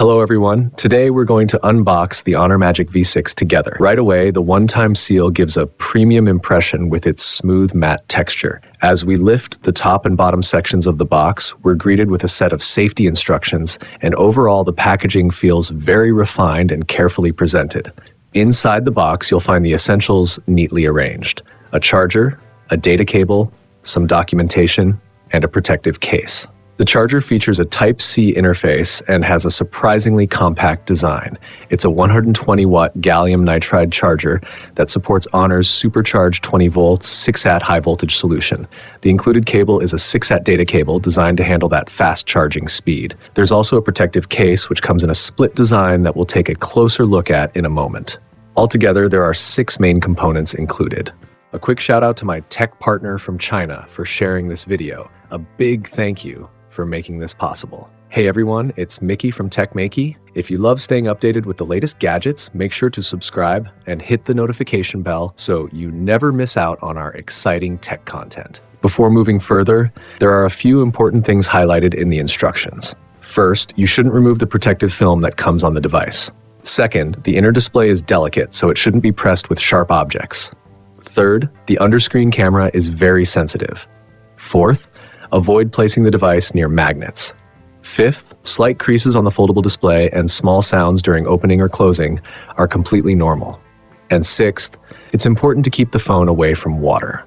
Hello everyone. Today we're going to unbox the Honor Magic V6 together. Right away, the one-time seal gives a premium impression with its smooth matte texture. As we lift the top and bottom sections of the box, we're greeted with a set of safety instructions, and overall the packaging feels very refined and carefully presented. Inside the box, you'll find the essentials neatly arranged: a charger, a data cable, some documentation, and a protective case. The charger features a Type-C interface and has a surprisingly compact design. It's a 120-watt gallium nitride charger that supports Honor's supercharged 20 volts 6-AT high-voltage solution. The included cable is a 6-AT data cable designed to handle that fast charging speed. There's also a protective case which comes in a split design that we'll take a closer look at in a moment. Altogether, there are 6 main components included. A quick shout out to my tech partner from China for sharing this video. A big thank you for making this possible. Hey everyone, it's Maiky from techmaiky. If you love staying updated with the latest gadgets, make sure to subscribe and hit the notification bell so you never miss out on our exciting tech content. Before moving further, there are a few important things highlighted in the instructions. First, you shouldn't remove the protective film that comes on the device. Second, the inner display is delicate, so it shouldn't be pressed with sharp objects. Third, the underscreen camera is very sensitive. Fourth, avoid placing the device near magnets. Fifth, slight creases on the foldable display and small sounds during opening or closing are completely normal. And sixth, it's important to keep the phone away from water.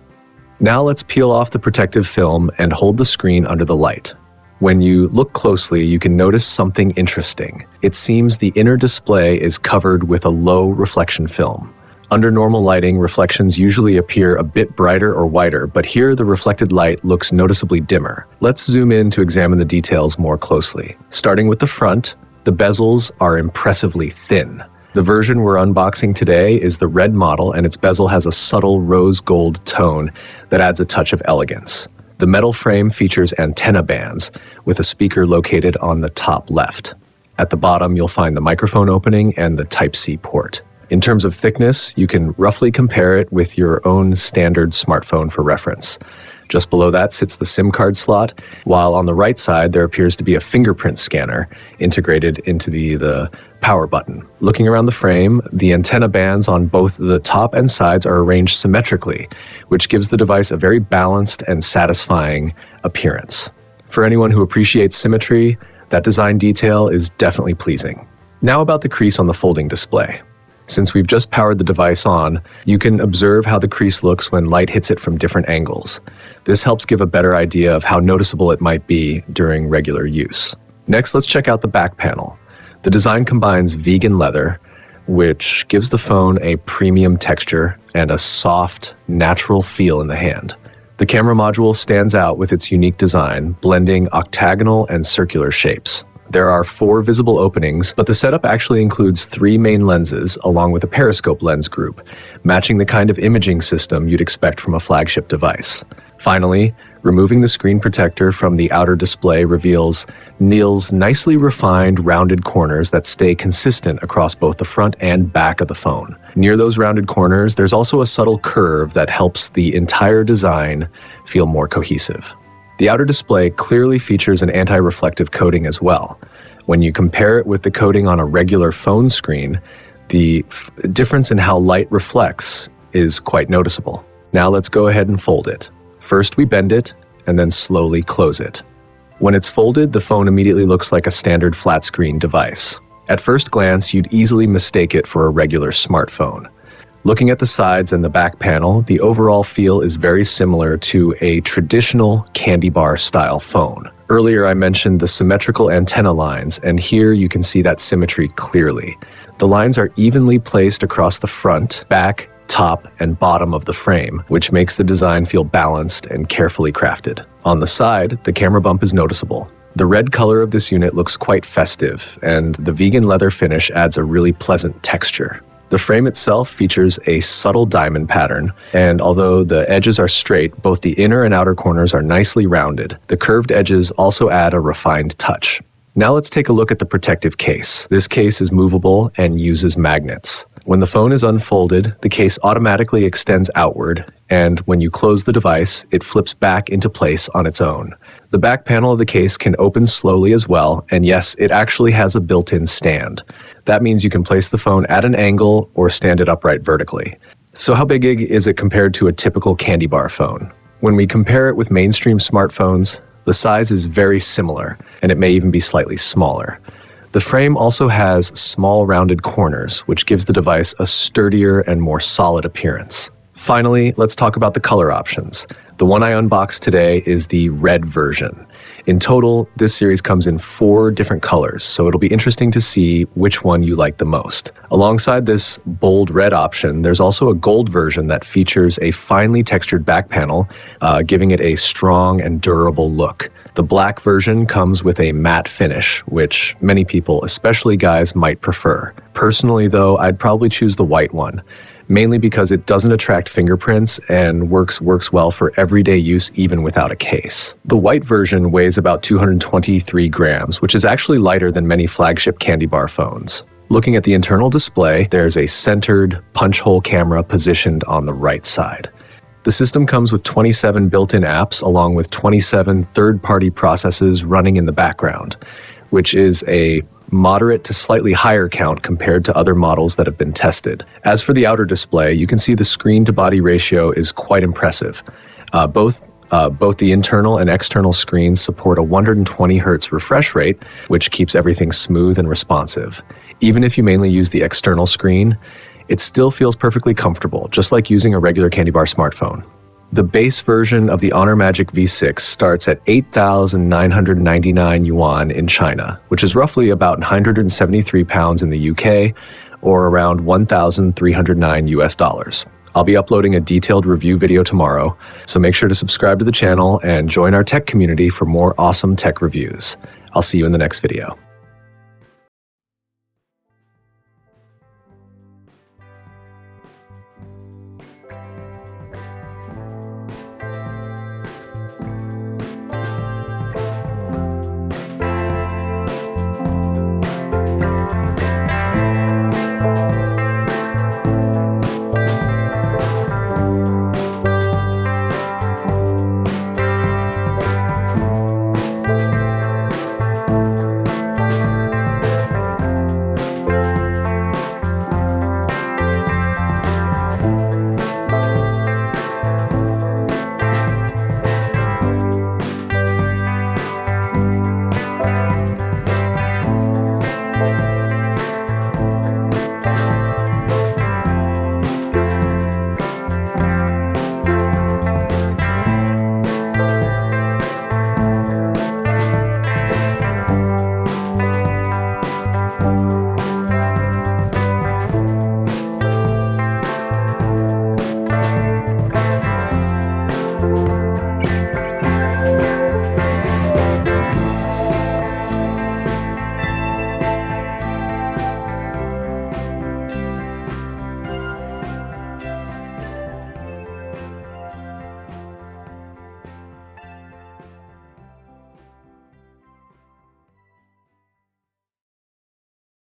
Now let's peel off the protective film and hold the screen under the light. When you look closely, you can notice something interesting. It seems the inner display is covered with a low reflection film. Under normal lighting, reflections usually appear a bit brighter or whiter, but here the reflected light looks noticeably dimmer. Let's zoom in to examine the details more closely. Starting with the front, the bezels are impressively thin. The version we're unboxing today is the red model, and its bezel has a subtle rose gold tone that adds a touch of elegance. The metal frame features antenna bands, with a speaker located on the top left. At the bottom, you'll find the microphone opening and the Type-C port. In terms of thickness, you can roughly compare it with your own standard smartphone for reference. Just below that sits the SIM card slot, while on the right side there appears to be a fingerprint scanner integrated into the power button. Looking around the frame, the antenna bands on both the top and sides are arranged symmetrically, which gives the device a very balanced and satisfying appearance. For anyone who appreciates symmetry, that design detail is definitely pleasing. Now about the crease on the folding display. Since we've just powered the device on, you can observe how the crease looks when light hits it from different angles. This helps give a better idea of how noticeable it might be during regular use. Next, let's check out the back panel. The design combines vegan leather, which gives the phone a premium texture and a soft, natural feel in the hand. The camera module stands out with its unique design, blending octagonal and circular shapes. There are 4 visible openings, but the setup actually includes 3 main lenses along with a periscope lens group, matching the kind of imaging system you'd expect from a flagship device. Finally, removing the screen protector from the outer display reveals Neil's nicely refined rounded corners that stay consistent across both the front and back of the phone. Near those rounded corners, there's also a subtle curve that helps the entire design feel more cohesive. The outer display clearly features an anti-reflective coating as well. When you compare it with the coating on a regular phone screen, the difference in how light reflects is quite noticeable. Now let's go ahead and fold it. First we bend it, and then slowly close it. When it's folded, the phone immediately looks like a standard flat-screen device. At first glance, you'd easily mistake it for a regular smartphone. Looking at the sides and the back panel, the overall feel is very similar to a traditional candy bar style phone. Earlier I mentioned the symmetrical antenna lines, and here you can see that symmetry clearly. The lines are evenly placed across the front, back, top, and bottom of the frame, which makes the design feel balanced and carefully crafted. On the side, the camera bump is noticeable. The red color of this unit looks quite festive, and the vegan leather finish adds a really pleasant texture. The frame itself features a subtle diamond pattern, and although the edges are straight, both the inner and outer corners are nicely rounded. The curved edges also add a refined touch. Now let's take a look at the protective case. This case is movable and uses magnets. When the phone is unfolded, the case automatically extends outward, and when you close the device, it flips back into place on its own. The back panel of the case can open slowly as well, and yes, it actually has a built-in stand. That means you can place the phone at an angle or stand it upright vertically. So how big is it compared to a typical candy bar phone? When we compare it with mainstream smartphones, the size is very similar, and it may even be slightly smaller. The frame also has small rounded corners, which gives the device a sturdier and more solid appearance. Finally, let's talk about the color options. The one I unboxed today is the red version. In total, this series comes in 4 different colors, so it'll be interesting to see which one you like the most. Alongside this bold red option, there's also a gold version that features a finely textured back panel, giving it a strong and durable look. The black version comes with a matte finish, which many people, especially guys, might prefer. Personally, though, I'd probably choose the white one, mainly because it doesn't attract fingerprints and works well for everyday use even without a case. The white version weighs about 223 grams, which is actually lighter than many flagship candy bar phones. Looking at the internal display, there's a centered punch-hole camera positioned on the right side. The system comes with 27 built-in apps along with 27 third-party processes running in the background, which is a moderate to slightly higher count compared to other models that have been tested. As for the outer display, you can see the screen-to-body ratio is quite impressive. Both the internal and external screens support a 120 Hz refresh rate, which keeps everything smooth and responsive. Even if you mainly use the external screen, it still feels perfectly comfortable, just like using a regular candy bar smartphone. The base version of the Honor Magic V6 starts at 8,999 yuan in China, which is roughly about 973 pounds in the UK, or around 1,309 US dollars. I'll be uploading a detailed review video tomorrow, so make sure to subscribe to the channel and join our tech community for more awesome tech reviews. I'll see you in the next video.